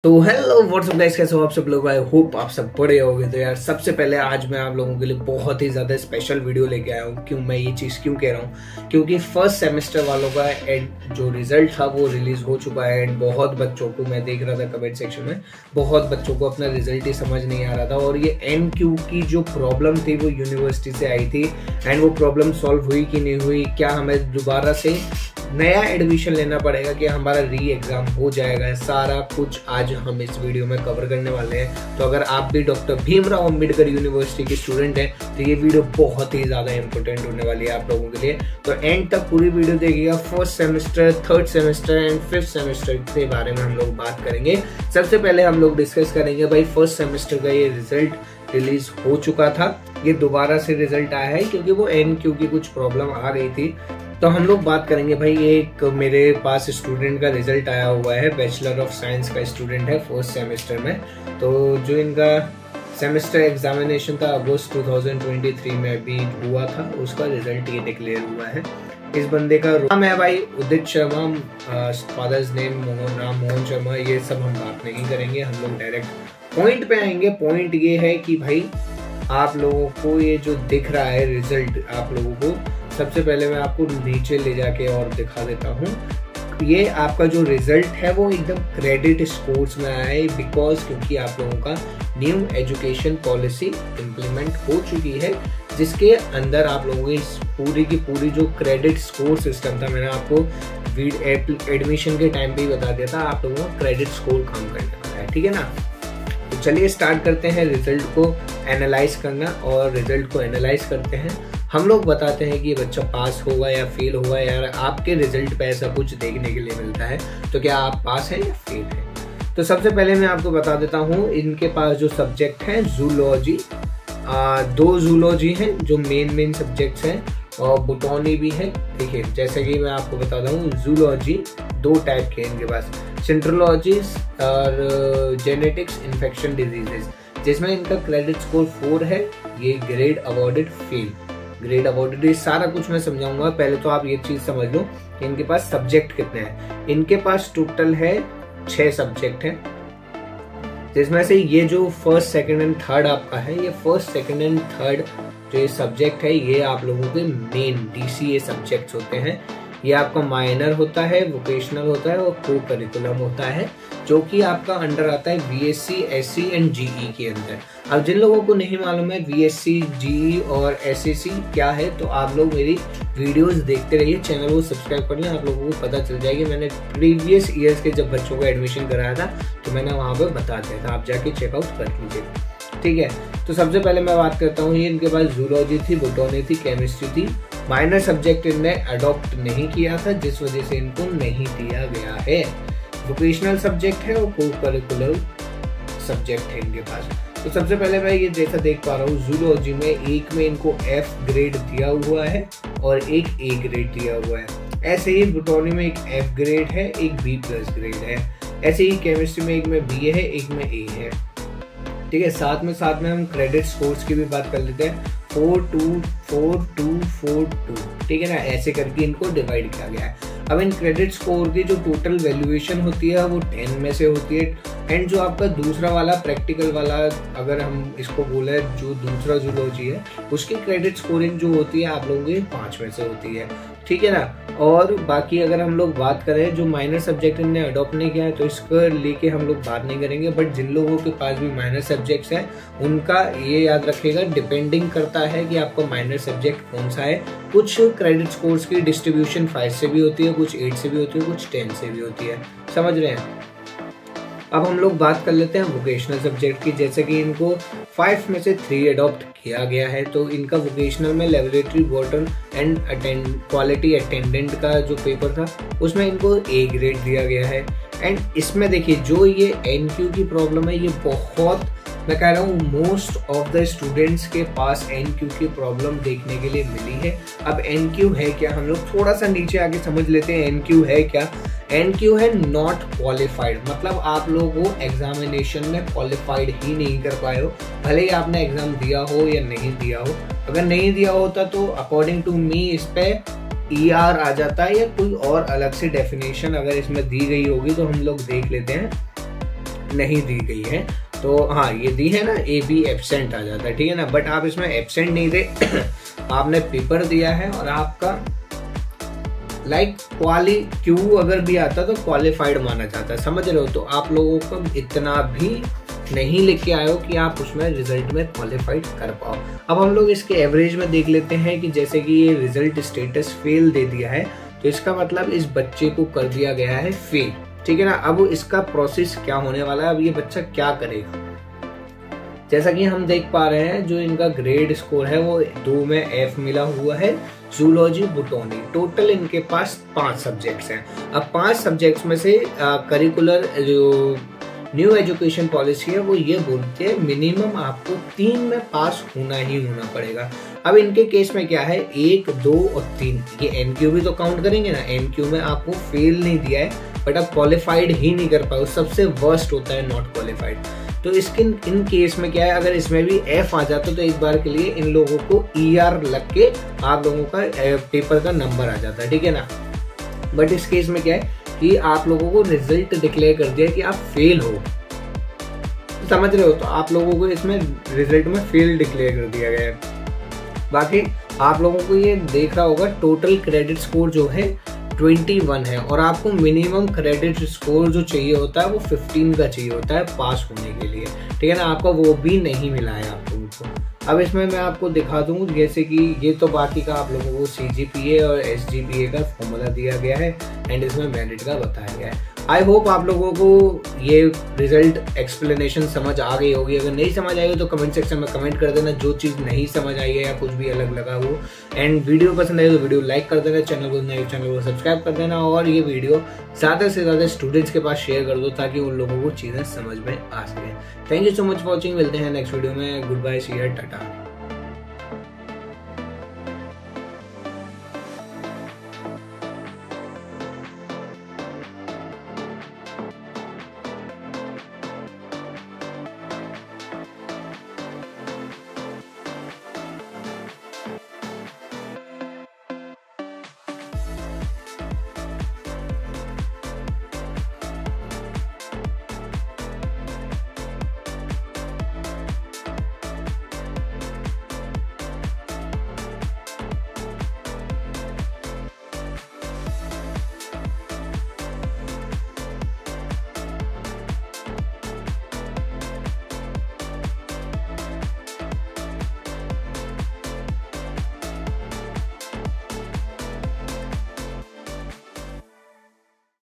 तो hello what's up guys, कैसे हो आप सब लोग। आई होप आप सब बड़े होगे। तो यार सबसे पहले आज मैं आप लोगों के लिए बहुत ही ज्यादा स्पेशल वीडियो लेके आया हूँ। क्यों मैं ये चीज क्यों कह रहा हूँ, क्योंकि फर्स्ट सेमेस्टर वालों का जो रिजल्ट था वो रिलीज हो चुका है। एंड बहुत बच्चों को मैं देख रहा था कमेंट सेक्शन में, बहुत बच्चों को अपना रिजल्ट ही समझ नहीं आ रहा था। और ये NQ की जो प्रॉब्लम थी वो यूनिवर्सिटी से आई थी। एंड वो प्रॉब्लम सॉल्व हुई कि नहीं हुई, क्या हमें दोबारा से नया एडमिशन लेना पड़ेगा कि हमारा री एग्जाम हो जाएगा, सारा कुछ आज हम इस वीडियो में कवर करने वाले हैं। तो अगर आप भी डॉक्टर भीमराव अंबेडकर यूनिवर्सिटी के स्टूडेंट हैं तो ये वीडियो बहुत ही ज्यादा इंपॉर्टेंट होने वाली है आप लोगों के लिए। तो एंड तक पूरी वीडियो देखिएगा। First semester, third semester and fifth semester के बारे में हम लोग बात करेंगे। सबसे पहले हम लोग डिस्कस करेंगे भाई फर्स्ट सेमेस्टर का ये रिजल्ट रिलीज हो चुका था, ये दोबारा से रिजल्ट आया है क्योंकि वो NQ की कुछ प्रॉब्लम आ गई थी। तो हम लोग बात करेंगे भाई, एक मेरे पास स्टूडेंट का रिजल्ट आया हुआ है, बैचलर ऑफ साइंस का स्टूडेंट है फर्स्ट सेमेस्टर में। तो जो इनका सेमेस्टर एग्जामिनेशन था अगस्त 2023 में अभी हुआ था, उसका रिजल्ट ये डिक्लेयर हुआ है। इस बंदे का नाम है भाई उदित शर्मा, फादर्स नेम राम मोहन शर्मा। ये सब हम बात नहीं करेंगे, हम लोग डायरेक्ट पॉइंट पे आएंगे। पॉइंट ये है कि भाई आप लोगों को ये जो दिख रहा है रिजल्ट, आप लोगों को सबसे पहले मैं आपको नीचे ले जाके और दिखा देता हूँ। ये आपका जो रिजल्ट है वो एकदम क्रेडिट स्कोर्स में आया है, बिकॉज क्योंकि आप लोगों का न्यू एजुकेशन पॉलिसी इम्प्लीमेंट हो चुकी है, जिसके अंदर आप लोगों की पूरी जो क्रेडिट स्कोर सिस्टम था, मैंने आपको एडमिशन के टाइम पे ही बता दिया था, आप लोगों का क्रेडिट स्कोर काम करने वाला है, ठीक है ना। तो चलिए स्टार्ट करते हैं रिजल्ट को एनालाइज करना। और रिजल्ट को एनालाइज करते हैं, हम लोग बताते हैं कि ये बच्चा पास होगा या फेल होगा। यार आपके रिजल्ट पे ऐसा कुछ देखने के लिए मिलता है, तो क्या आप पास हैं या फेल हैं। तो सबसे पहले मैं आपको बता देता हूँ, इनके पास जो सब्जेक्ट हैं जूलॉजी, 2 जूलॉजी हैं जो मेन सब्जेक्ट्स हैं, और बोटॉनी भी है। देखिए जैसे कि मैं आपको बताता हूँ, जूलॉजी 2 टाइप के इनके पास, सेंट्रोलॉजीज और जेनेटिक्स इन्फेक्शन डिजीजेस, जिसमें इनका क्रेडिट स्कोर 4 है। ये grade awarded fail, grade awarded, ये सारा कुछ मैं समझाऊंगा। पहले तो आप ये चीज समझ लो कि इनके पास सब्जेक्ट कितने हैं। इनके पास टोटल है 6 सब्जेक्ट हैं, जिसमें से ये जो फर्स्ट सेकंड एंड थर्ड आपका है, ये फर्स्ट सेकंड एंड थर्ड जो ये सब्जेक्ट है, ये आप लोगों के मेन DCA सब्जेक्ट्स होते हैं। ये आपका माइनर होता है, वोकेशनल होता है और को करिकुलम होता है, जो कि आपका अंडर आता है BSc, SC एंड GE के अंदर। अब जिन लोगों को नहीं मालूम है BSc, GE और SSC क्या है, तो आप लोग मेरी वीडियोस देखते रहिए, चैनल को सब्सक्राइब कर लें, आप लोगों को पता चल जाएगी। मैंने प्रीवियस ईयर्स के जब बच्चों को एडमिशन कराया था तो मैंने वहाँ पर बता दिया था, आप जाके चेकआउट कर लीजिए, ठीक है। तो सबसे पहले मैं बात करता हूँ, ये इनके पास जूलॉजी थी, बोटॉनी थी, केमिस्ट्री थी। माइनर सब्जेक्ट इनने अडॉप्ट नहीं किया था, जिस वजह से इनको नहीं दिया गया है। वोकेशनल सब्जेक्ट है और को करिकुलर सब्जेक्ट है इनके पास। तो सबसे पहले मैं ये जैसा देख पा रहा हूँ, जूलॉजी में एक में इनको F ग्रेड दिया हुआ है और एक A ग्रेड दिया हुआ है। ऐसे ही बोटॉनी में एक F ग्रेड है, एक B+ ग्रेड है। ऐसे ही केमिस्ट्री में एक में B है, एक में A है, ठीक है। साथ में हम क्रेडिट स्कोर्स की भी बात कर लेते हैं, 4 2 4 2 4 2, ठीक है ना। ऐसे करके इनको डिवाइड किया गया है। अब इन क्रेडिट स्कोर की जो टोटल वैल्यूएशन होती है वो 10 में से होती है। एंड जो आपका दूसरा वाला प्रैक्टिकल वाला, अगर हम इसको बोले जो दूसरा जूलॉजी है, उसकी क्रेडिट स्कोरिंग जो होती है आप लोगों की 5 में से होती है, ठीक है ना। और बाकी अगर हम लोग बात करें, जो माइनर सब्जेक्ट इन्हें अडॉप्ट नहीं किया है तो इसको लेके हम लोग बात नहीं करेंगे। बट जिन लोगों के पास भी माइनर सब्जेक्ट्स हैं, उनका ये याद रखेगा, डिपेंडिंग करता है कि आपका माइनर सब्जेक्ट कौन सा है। कुछ क्रेडिट स्कोर्स की डिस्ट्रीब्यूशन 5 से भी होती है, कुछ 8 से भी होती है, कुछ 10 से भी होती है, समझ रहे हैं। अब हम लोग बात कर लेते हैं वोकेशनल सब्जेक्ट की। जैसे कि इनको 5 में से 3 अडॉप्ट किया गया है, तो इनका वोकेशनल में laboratory warden and quality attendant का जो पेपर था, उसमें इनको A ग्रेड दिया गया है। एंड इसमें देखिए जो ये NQ की प्रॉब्लम है, ये बहुत, मैं कह रहा हूँ मोस्ट ऑफ द स्टूडेंट्स के पास NQ की प्रॉब्लम देखने के लिए मिली है। अब NQ है क्या, हम लोग थोड़ा सा नीचे आके समझ लेते हैं NQ है क्या। NQ है नॉट क्वालिफाइड, मतलब आप लोग वो एग्जामिनेशन में क्वालिफाइड ही नहीं कर पाए हो, भले ही आपने एग्जाम दिया हो या नहीं दिया हो। अगर नहीं दिया होता तो अकॉर्डिंग टू मी इस पे ER आ जाता है, या कोई और अलग से डेफिनेशन अगर इसमें दी गई होगी तो हम लोग देख लेते हैं। नहीं दी गई है। तो हाँ, ये दी है ना, ए बी एब्सेंट आ जाता है, ठीक है ना। बट आप इसमें एब्सेंट नहीं थे आपने पेपर दिया है और आपका क्वाली क्यू अगर भी आता तो क्वालिफाइड माना जाता है, समझ रहे हो। तो आप लोगों को इतना भी नहीं लेके आए हो कि आप उसमें रिजल्ट में क्वालिफाइड कर पाओ। अब हम लोग इसके एवरेज में देख लेते हैं कि जैसे कि ये रिजल्ट स्टेटस फेल दे दिया है, तो इसका मतलब इस बच्चे को कर दिया गया है फेल, ठीक है ना। अब इसका प्रोसेस क्या होने वाला है, अब ये बच्चा क्या करेगा। जैसा कि हम देख पा रहे हैं, जो इनका ग्रेड स्कोर है वो 2 में F मिला हुआ है, जूलॉजी बोटनी। टोटल इनके पास 5 सब्जेक्ट्स हैं। अब 5 सब्जेक्ट्स में से करिकुलर जो न्यू एजुकेशन पॉलिसी है वो ये बोलती है मिनिमम आपको 3 में पास होना ही होना पड़ेगा। अब इनके केस में क्या है, 1, 2 और 3 ये NQ भी तो काउंट करेंगे ना। NQ में आपको फेल नहीं दिया है, बट आप क्वालिफाइड ही नहीं कर पाए, सबसे वर्स्ट होता है नॉट क्वालिफाइड। तो इसके इन केस में क्या है, अगर इसमें भी F आ जाता तो एक बार के लिए इन लोगों को ER लग के आप लोगों का पेपर का नंबर आ जाता है, ठीक है ना। बट इस केस में क्या है कि आप लोगों को रिजल्ट डिक्लेयर कर दिया कि आप फेल हो, समझ रहे हो। तो आप लोगों को इसमें रिजल्ट में फेल डिक्लेयर कर दिया गया है। बाकी आप लोगों को ये देखना होगा, टोटल क्रेडिट स्कोर जो है 21 है और आपको मिनिमम क्रेडिट स्कोर जो चाहिए होता है वो 15 का चाहिए होता है पास होने के लिए, ठीक है ना। आपको वो भी नहीं मिला है आप लोगों को। अब इसमें मैं आपको दिखा दूँ, जैसे कि ये तो बाकी का आप लोगों को CGPA और SGPA का फॉर्मूला दिया गया है एंड इसमें मेरिट का बताया गया है। आई होप आप लोगों को ये रिजल्ट एक्सप्लेनेशन समझ आ गई होगी। अगर नहीं समझ आई तो कमेंट सेक्शन में कमेंट कर देना जो चीज़ नहीं समझ आई है या कुछ भी अलग लगा हो। एंड वीडियो पसंद आई तो वीडियो लाइक कर देना, चैनल को सब्सक्राइब कर देना और ये वीडियो ज़्यादा से ज़्यादा स्टूडेंट्स के पास शेयर कर दो ताकि उन लोगों को चीज़ें समझ में आ सकें। Thank you so much for watching. मिलते हैं नेक्स्ट वीडियो में। Good bye, see you, Tata.